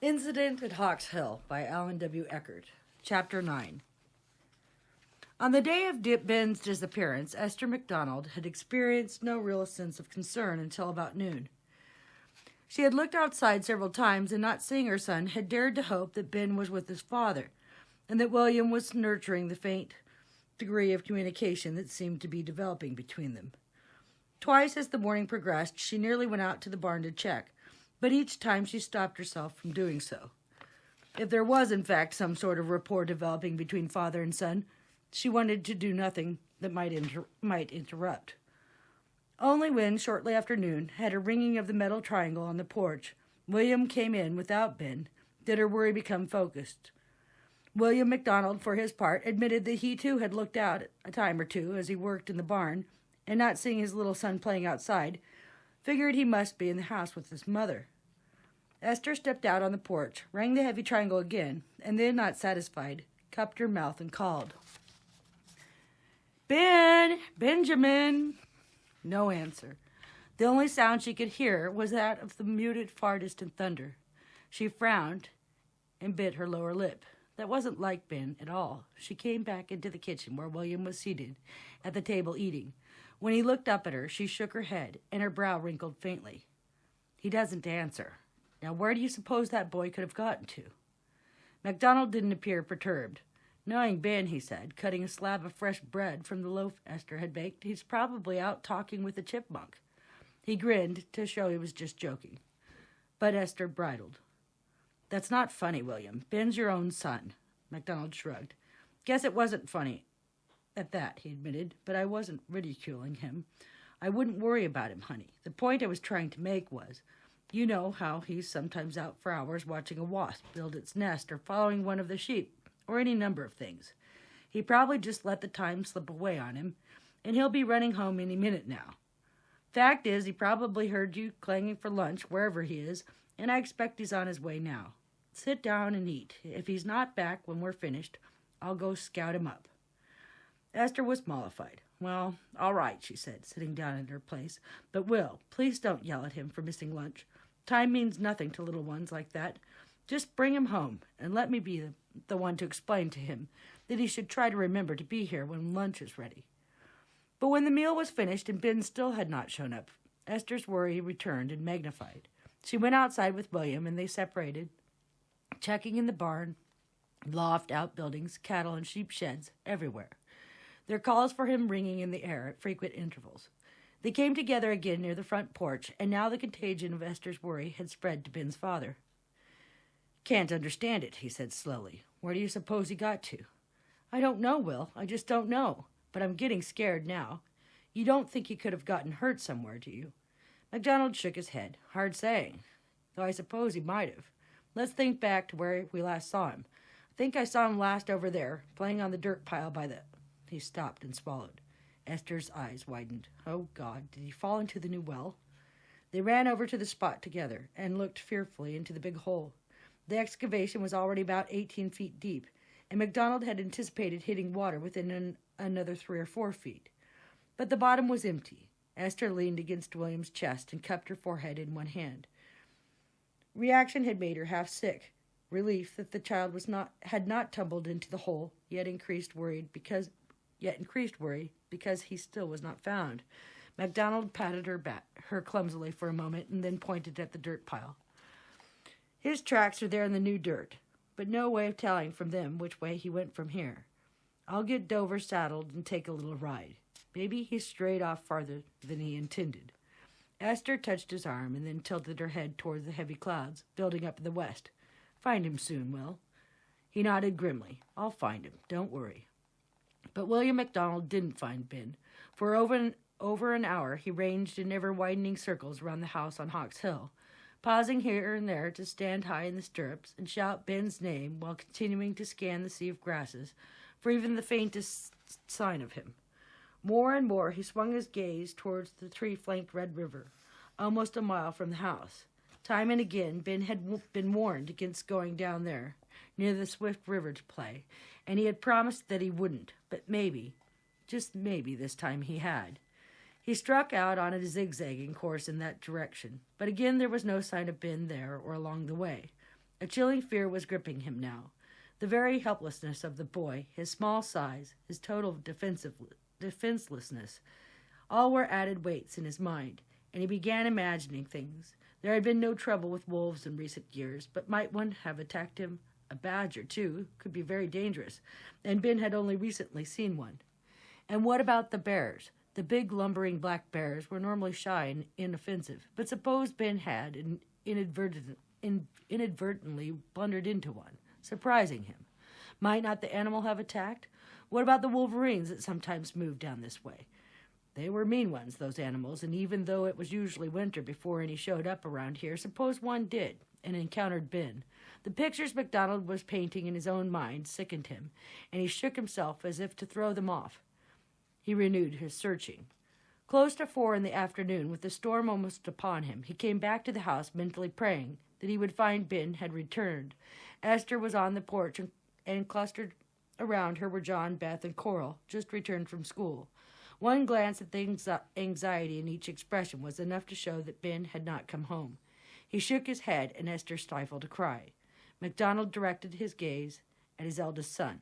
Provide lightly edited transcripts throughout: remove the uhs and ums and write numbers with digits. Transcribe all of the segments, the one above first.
Incident at Hawks Hill by Alan W. Eckert. Chapter 9. On the day of Ben's disappearance, Esther MacDonald had experienced no real sense of concern until about noon. She had looked outside several times and, not seeing her son, had dared to hope that Ben was with his father, and that William was nurturing the faint degree of communication that seemed to be developing between them. Twice as the morning progressed, she nearly went out to the barn to check, but each time she stopped herself from doing so. If there was, in fact, some sort of rapport developing between father and son, she wanted to do nothing that might interrupt. Only when, shortly after noon, at a ringing of the metal triangle on the porch, William came in without Ben, did her worry become focused. William MacDonald, for his part, admitted that he too had looked out a time or two as he worked in the barn, and not seeing his little son playing outside, figured he must be in the house with his mother. Esther stepped out on the porch, rang the heavy triangle again, and then, not satisfied, cupped her mouth and called. "Ben! Benjamin!" No answer. The only sound she could hear was that of the muted, far-distant thunder. She frowned and bit her lower lip. That wasn't like Ben at all. She came back into the kitchen where William was seated at the table eating. When he looked up at her, she shook her head, and her brow wrinkled faintly. "He doesn't answer. Now where do you suppose that boy could have gotten to?" MacDonald didn't appear perturbed. "Knowing Ben," he said, cutting a slab of fresh bread from the loaf Esther had baked, "he's probably out talking with the chipmunk." He grinned to show he was just joking. But Esther bridled. "That's not funny, William. Ben's your own son." MacDonald shrugged. "Guess it wasn't funny at that," he admitted, "but I wasn't ridiculing him. I wouldn't worry about him, honey. The point I was trying to make was, you know how he's sometimes out for hours watching a wasp build its nest or following one of the sheep, or any number of things. He probably just let the time slip away on him, and he'll be running home any minute now. Fact is, he probably heard you clanging for lunch wherever he is, and I expect he's on his way now. Sit down and eat. If he's not back when we're finished, I'll go scout him up." Esther was mollified. "Well, all right," she said, sitting down in her place. "But, Will, please don't yell at him for missing lunch. Time means nothing to little ones like that. Just bring him home, and let me be the one to explain to him that he should try to remember to be here when lunch is ready." But when the meal was finished and Ben still had not shown up, Esther's worry returned and magnified. She went outside with William, and they separated, checking in the barn, loft, outbuildings, cattle and sheep sheds, everywhere, their calls for him ringing in the air at frequent intervals. They came together again near the front porch, and now the contagion of Esther's worry had spread to Ben's father. "Can't understand it," he said slowly. "Where do you suppose he got to?" "I don't know, Will. I just don't know. But I'm getting scared now. You don't think he could have gotten hurt somewhere, do you?" MacDonald shook his head. "Hard saying. Though I suppose he might have. Let's think back to where we last saw him. I think I saw him last over there, playing on the dirt pile by the—" He stopped and swallowed. Esther's eyes widened. "Oh, God, did he fall into the new well?" They ran over to the spot together and looked fearfully into the big hole. The excavation was already about 18 feet deep, and MacDonald had anticipated hitting water within another 3 or 4 feet. But the bottom was empty. Esther leaned against William's chest and cupped her forehead in one hand. Reaction had made her half sick. Relief that the child had not tumbled into the hole, yet increased worry because he still was not found. MacDonald patted her clumsily for a moment and then pointed at the dirt pile. "His tracks are there in the new dirt, but no way of telling from them which way he went from here. I'll get Dover saddled and take a little ride. Maybe he strayed off farther than he intended." Esther touched his arm and then tilted her head toward the heavy clouds building up in the west. "Find him soon, Will." He nodded grimly. "I'll find him. Don't worry." But William MacDonald didn't find Ben. For over an hour he ranged in ever-widening circles around the house on Hawks Hill, pausing here and there to stand high in the stirrups and shout Ben's name while continuing to scan the sea of grasses for even the faintest sign of him. More and more he swung his gaze towards the tree-flanked Red River, almost a mile from the house. Time and again Ben had been warned against going down there, near the swift river, to play, and he had promised that he wouldn't, but maybe, just maybe, this time he had. He struck out on a zigzagging course in that direction, but again there was no sign of Ben there or along the way. A chilling fear was gripping him now. The very helplessness of the boy, his small size, his total defenselessness, all were added weights in his mind, and he began imagining things. There had been no trouble with wolves in recent years, but might one have attacked him? A badger, too, could be very dangerous, and Ben had only recently seen one. And what about the bears? The big, lumbering black bears were normally shy and inoffensive, but suppose Ben had inadvertently blundered into one, surprising him. Might not the animal have attacked? What about the wolverines that sometimes moved down this way? They were mean ones, those animals, and even though it was usually winter before any showed up around here, suppose one did and encountered Ben. The pictures MacDonald was painting in his own mind sickened him, and he shook himself as if to throw them off. He renewed his searching. Close to 4 in the afternoon, with the storm almost upon him, he came back to the house mentally praying that he would find Ben had returned. Esther was on the porch, and clustered around her were John, Beth, and Coral, just returned from school. One glance at the anxiety in each expression was enough to show that Ben had not come home. He shook his head, and Esther stifled a cry. MacDonald directed his gaze at his eldest son.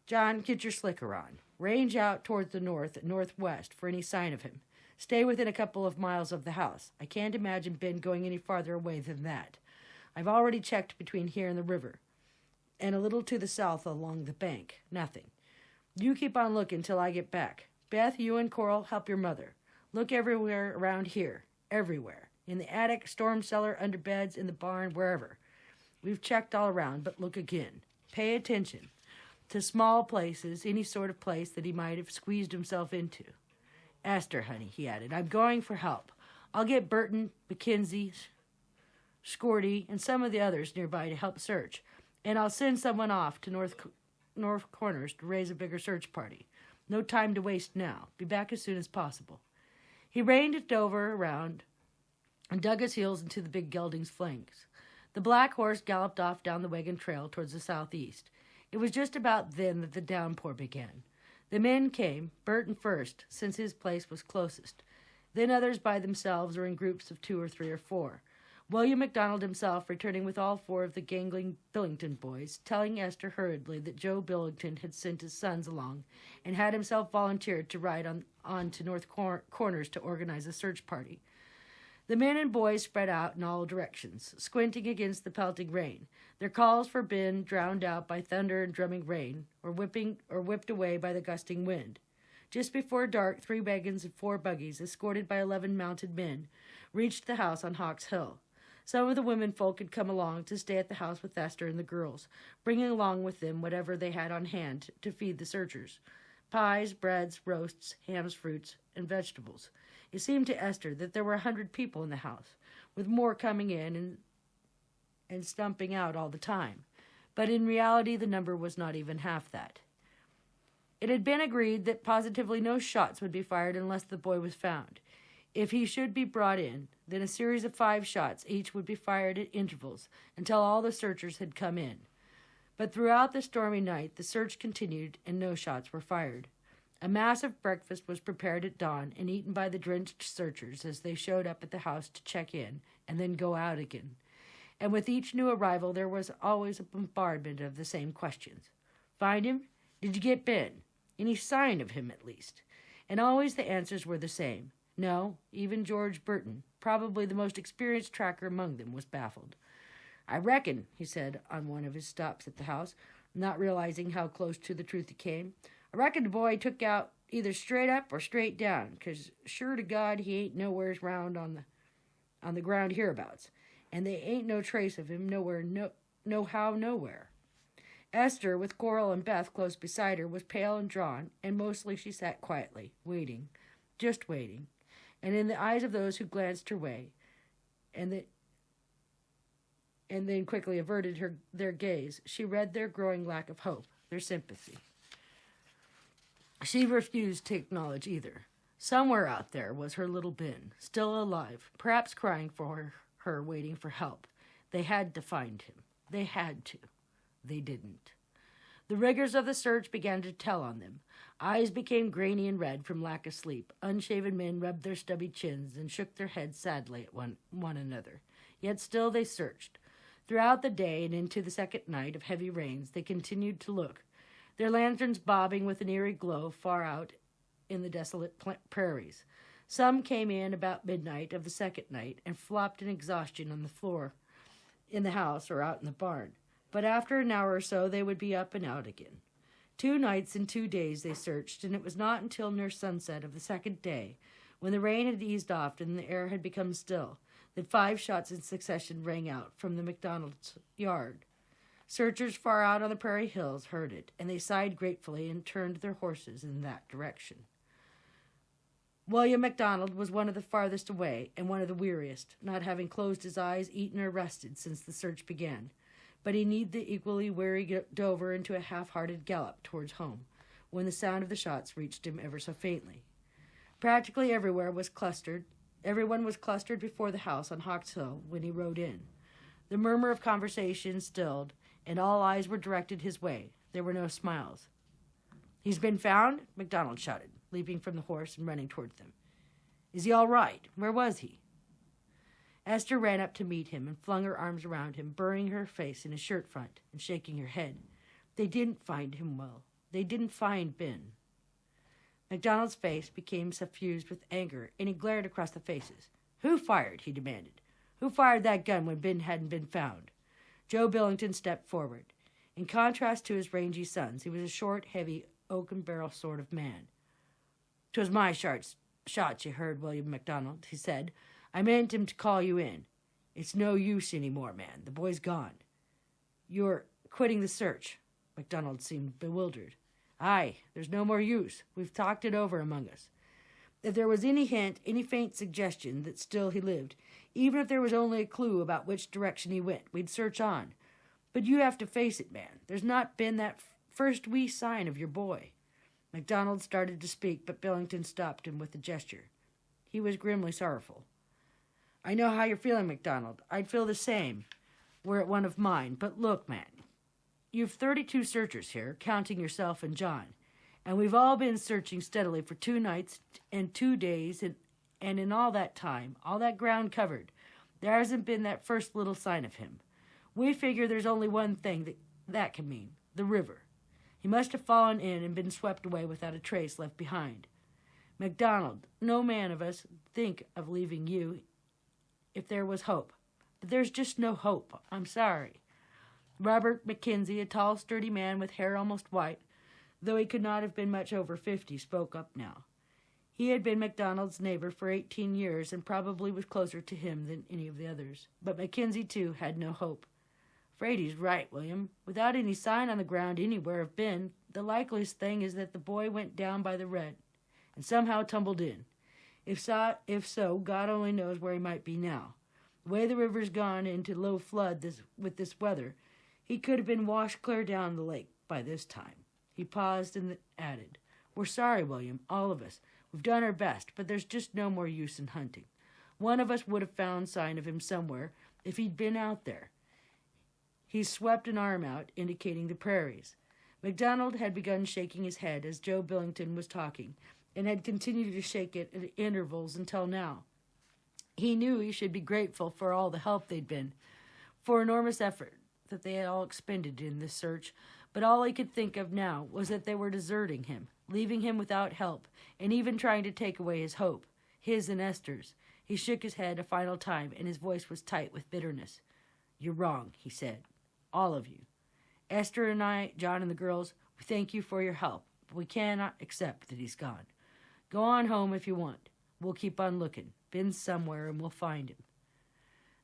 "John, get your slicker on. Range out towards the north and northwest for any sign of him. Stay within a couple of miles of the house. I can't imagine Ben going any farther away than that. I've already checked between here and the river, and a little to the south along the bank. Nothing. You keep on looking till I get back. Beth, you and Coral, help your mother. Look everywhere around here. Everywhere. In the attic, storm cellar, under beds, in the barn, wherever. We've checked all around, but look again. Pay attention to small places, any sort of place that he might have squeezed himself into. Esther, honey," he added, "I'm going for help. I'll get Burton, Mackenzie, Scorty, and some of the others nearby to help search, and I'll send someone off to North Corners to raise a bigger search party. No time to waste now. Be back as soon as possible." He reined it over around and dug his heels into the big gelding's flanks. The black horse galloped off down the wagon trail towards the southeast. It was just about then that the downpour began. The men came, Burton first, since his place was closest, then others by themselves or in groups of 2 or 3 or 4. William MacDonald himself returning with all 4 of the gangling Billington boys, telling Esther hurriedly that Joe Billington had sent his sons along and had himself volunteered to ride on to North Corners to organize a search party. The men and boys spread out in all directions, squinting against the pelting rain, their calls for Ben drowned out by thunder and drumming rain, or whipped away by the gusting wind. Just before dark, 3 wagons and 4 buggies, escorted by 11 mounted men, reached the house on Hawk's Hill. Some of the women folk had come along to stay at the house with Esther and the girls, bringing along with them whatever they had on hand to feed the searchers: pies, breads, roasts, hams, fruits, and vegetables. It seemed to Esther that there were 100 people in the house, with more coming in and stumping out all the time. But in reality, the number was not even half that. It had been agreed that positively no shots would be fired unless the boy was found. If he should be brought in, then a series of 5 shots each would be fired at intervals until all the searchers had come in. But throughout the stormy night, the search continued and no shots were fired. A massive breakfast was prepared at dawn and eaten by the drenched searchers as they showed up at the house to check in and then go out again. And with each new arrival, there was always a bombardment of the same questions. Find him? Did you get Ben? Any sign of him, at least? And always the answers were the same. No, even George Burton, probably the most experienced tracker among them, was baffled. "I reckon," he said on one of his stops at the house, not realizing how close to the truth he came, "I reckon the boy took out either straight up or straight down, 'cause sure to God he ain't nowheres round on the ground hereabouts, and they ain't no trace of him nowhere, nowhere." Esther, with Coral and Beth close beside her, was pale and drawn, and mostly she sat quietly, waiting, just waiting. And in the eyes of those who glanced her way, and then quickly averted their gaze, she read their growing lack of hope, their sympathy. She refused to acknowledge either. Somewhere out there was her little Ben, still alive, perhaps crying for her, waiting for help. They had to find him. They had to. They didn't. The rigors of the search began to tell on them. Eyes became grainy and red from lack of sleep. Unshaven men rubbed their stubby chins and shook their heads sadly at one another. Yet still they searched. Throughout the day and into the second night of heavy rains, they continued to look, their lanterns bobbing with an eerie glow far out in the desolate prairies. Some came in about midnight of the second night and flopped in exhaustion on the floor in the house or out in the barn. But after an hour or so, they would be up and out again. 2 nights and 2 days they searched, and it was not until near sunset of the second day, when the rain had eased off and the air had become still, that 5 shots in succession rang out from the MacDonald's yard. Searchers far out on the prairie hills heard it, and they sighed gratefully and turned their horses in that direction. William MacDonald was one of the farthest away and one of the weariest, not having closed his eyes, eaten, or rested since the search began. But he kneed the equally weary Dover into a half-hearted gallop towards home, when the sound of the shots reached him ever so faintly. Practically everyone was clustered before the house on Hawks Hill when he rode in. The murmur of conversation stilled, and all eyes were directed his way. There were no smiles. "He's been found?" MacDonald shouted, leaping from the horse and running toward them. "Is he all right? Where was he?" Esther ran up to meet him and flung her arms around him, burying her face in his shirt front and shaking her head. "They didn't find him well. They didn't find Ben." MacDonald's face became suffused with anger, and he glared across the faces. "Who fired?" he demanded. "Who fired that gun when Ben hadn't been found?" Joe Billington stepped forward. In contrast to his rangy sons, he was a short, heavy, oaken-barrel sort of man. "'Twas my shots, you heard, William MacDonald," he said. "I meant him to call you in. It's no use any more, man. The boy's gone." "You're quitting the search." MacDonald seemed bewildered. "Aye, there's no more use. We've talked it over among us. If there was any hint, any faint suggestion that still he lived, even if there was only a clue about which direction he went, we'd search on. But you have to face it, man. There's not been that first wee sign of your boy." MacDonald started to speak, but Billington stopped him with a gesture. He was grimly sorrowful. "I know how you're feeling, MacDonald. I'd feel the same were it one of mine. But look, man, you've 32 searchers here, counting yourself and John, and we've all been searching steadily for 2 nights and 2 days, and in all that time, all that ground covered, there hasn't been that first little sign of him. We figure there's only one thing that can mean: the river. He must have fallen in and been swept away without a trace left behind. MacDonald, no man of us think of leaving you if there was hope. But there's just no hope. I'm sorry." Robert McKenzie, a tall, sturdy man with hair almost white, though he could not have been much over 50, spoke up now. He had been MacDonald's neighbor for 18 years and probably was closer to him than any of the others. But McKenzie, too, had no hope. "Afraid he's right, William. Without any sign on the ground anywhere of Ben, the likeliest thing is that the boy went down by the Red and somehow tumbled in. If so, God only knows where he might be now. The way the river's gone into low flood with this weather, he could have been washed clear down the lake by this time." He paused and added, "We're sorry, William, all of us. We've done our best, but there's just no more use in hunting. One of us would have found sign of him somewhere if he'd been out there." He swept an arm out, indicating the prairies. MacDonald had begun shaking his head as Joe Billington was talking, and had continued to shake it at intervals until now. He knew he should be grateful for all the help they'd been, for enormous effort that they had all expended in this search, but all he could think of now was that they were deserting him, leaving him without help, and even trying to take away his hope, his and Esther's. He shook his head a final time, and his voice was tight with bitterness. "You're wrong," he said. "All of you. Esther and I, John and the girls, we thank you for your help, but we cannot accept that he's gone. Go on home if you want. We'll keep on looking. Ben's somewhere, and we'll find him."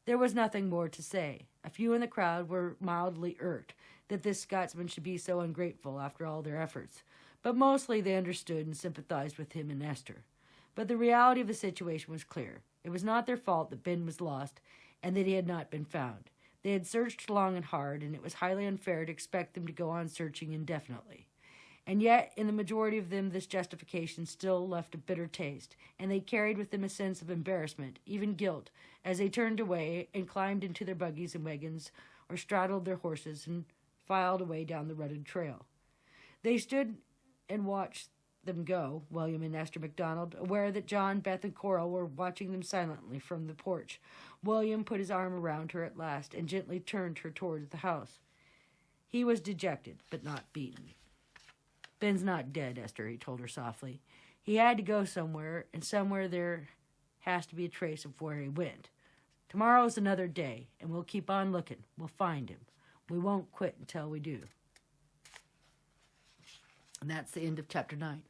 There was nothing more to say. A few in the crowd were mildly irked that this Scotsman should be so ungrateful after all their efforts, but mostly they understood and sympathized with him and Esther. But the reality of the situation was clear. It was not their fault that Ben was lost and that he had not been found. They had searched long and hard, and it was highly unfair to expect them to go on searching indefinitely. And yet, in the majority of them, this justification still left a bitter taste, and they carried with them a sense of embarrassment, even guilt, as they turned away and climbed into their buggies and wagons, or straddled their horses and filed away down the rutted trail. They stood and watched them go, William and Esther MacDonald, aware that John, Beth, and Coral were watching them silently from the porch. William put his arm around her at last and gently turned her towards the house. He was dejected, but not beaten. "Ben's not dead, Esther," he told her softly. "He had to go somewhere, and somewhere there has to be a trace of where he went. Tomorrow's another day, and we'll keep on looking. We'll find him. We won't quit until we do." And that's the end of chapter 9.